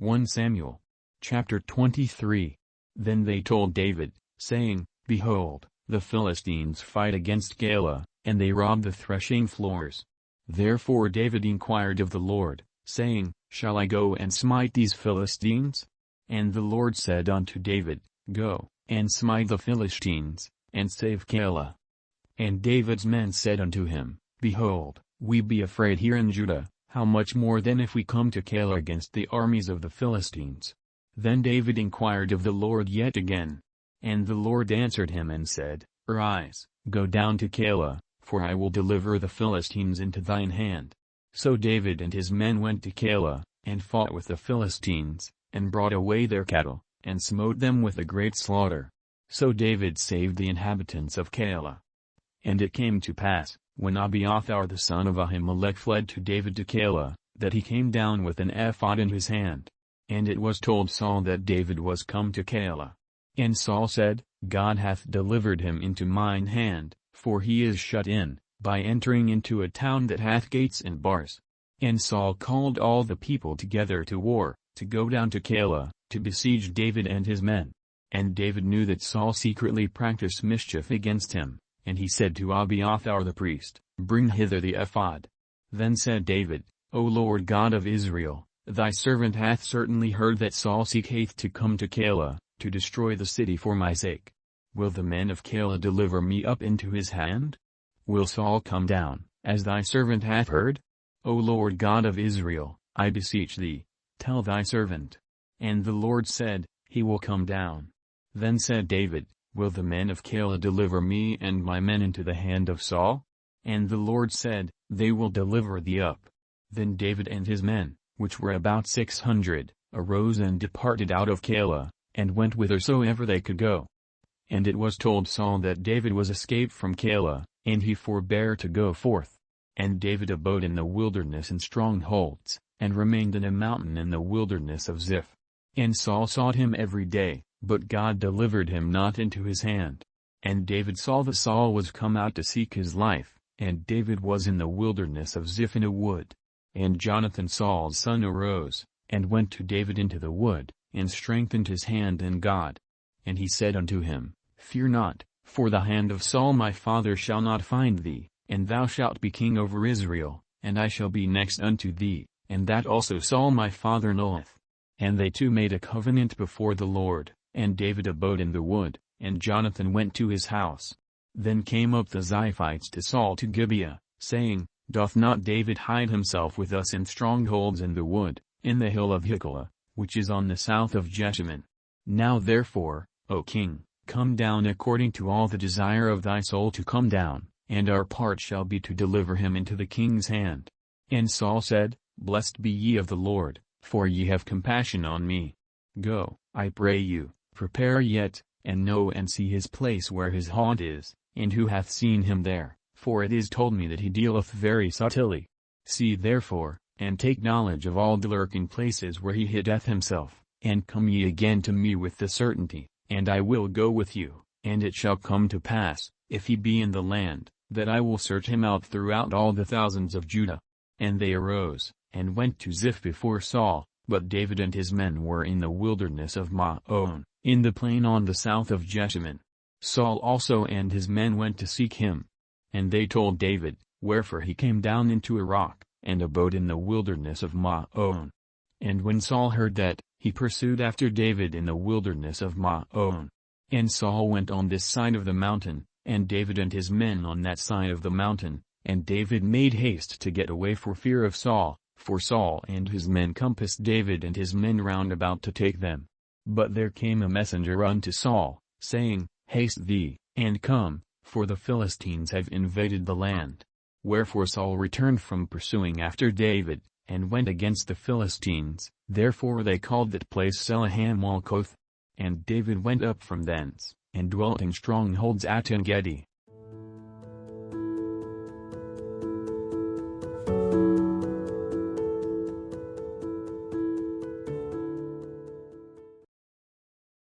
1 Samuel. Chapter 23. Then they told David, saying, Behold, the Philistines fight against Keilah, and they rob the threshing floors. Therefore David inquired of the Lord, saying, Shall I go and smite these Philistines? And the Lord said unto David, Go, and smite the Philistines, and save Keilah. And David's men said unto him, Behold, we be afraid here in Judah, how much more then if we come to Keilah against the armies of the Philistines? Then David inquired of the Lord yet again. And the Lord answered him and said, Arise, go down to Keilah, for I will deliver the Philistines into thine hand. So David and his men went to Keilah, and fought with the Philistines, and brought away their cattle, and smote them with a great slaughter. So David saved the inhabitants of Keilah. And it came to pass, when Abiathar the son of Ahimelech fled to David to Keilah, that he came down with an ephod in his hand. And it was told Saul that David was come to Keilah. And Saul said, God hath delivered him into mine hand, for he is shut in, by entering into a town that hath gates and bars. And Saul called all the people together to war, to go down to Keilah, to besiege David and his men. And David knew that Saul secretly practiced mischief against him, and he said to Abiathar the priest, Bring hither the ephod. Then said David, O Lord God of Israel, thy servant hath certainly heard that Saul seeketh to come to Keilah, to destroy the city for my sake. Will the men of Keilah deliver me up into his hand? Will Saul come down, as thy servant hath heard? O Lord God of Israel, I beseech thee, tell thy servant. And the Lord said, He will come down. Then said David, Will the men of Keilah deliver me and my men into the hand of Saul? And the Lord said, They will deliver thee up. Then David and his men, which were about 600, arose and departed out of Keilah, and went whithersoever they could go. And it was told Saul that David was escaped from Keilah, and he forbare to go forth. And David abode in the wilderness in strongholds, and remained in a mountain in the wilderness of Ziph. And Saul sought him every day, but God delivered him not into his hand. And David saw that Saul was come out to seek his life, and David was in the wilderness of Ziph in a wood. And Jonathan Saul's son arose, and went to David into the wood, and strengthened his hand in God. And he said unto him, Fear not, for the hand of Saul my father shall not find thee, and thou shalt be king over Israel, and I shall be next unto thee, and that also Saul my father knoweth. And they two made a covenant before the Lord, and David abode in the wood, and Jonathan went to his house. Then came up the Ziphites to Saul to Gibeah, saying, Doth not David hide himself with us in strongholds in the wood, in the hill of Hiklah, which is on the south of Jeshimon? Now therefore, O king, come down according to all the desire of thy soul to come down, and our part shall be to deliver him into the king's hand. And Saul said, Blessed be ye of the Lord, for ye have compassion on me. Go, I pray you, prepare yet, and know and see his place where his haunt is, and who hath seen him there, for it is told me that he dealeth very subtilly. See therefore, and take knowledge of all the lurking places where he hideth himself, and come ye again to me with the certainty, and I will go with you. And it shall come to pass, if he be in the land, that I will search him out throughout all the thousands of Judah. And they arose, and went to Ziph before Saul, but David and his men were in the wilderness of Maon, in the plain on the south of Jeshimon. Saul also and his men went to seek him. And they told David, wherefore he came down into a rock, and abode in the wilderness of Maon. And when Saul heard that, he pursued after David in the wilderness of Maon. And Saul went on this side of the mountain, and David and his men on that side of the mountain, and David made haste to get away for fear of Saul, for Saul and his men compassed David and his men round about to take them. But there came a messenger unto Saul, saying, Haste thee, and come, for the Philistines have invaded the land. Wherefore Saul returned from pursuing after David, and went against the Philistines. Therefore they called that place Selahammolkoth. And David went up from thence, and dwelt in strongholds at En-gedi.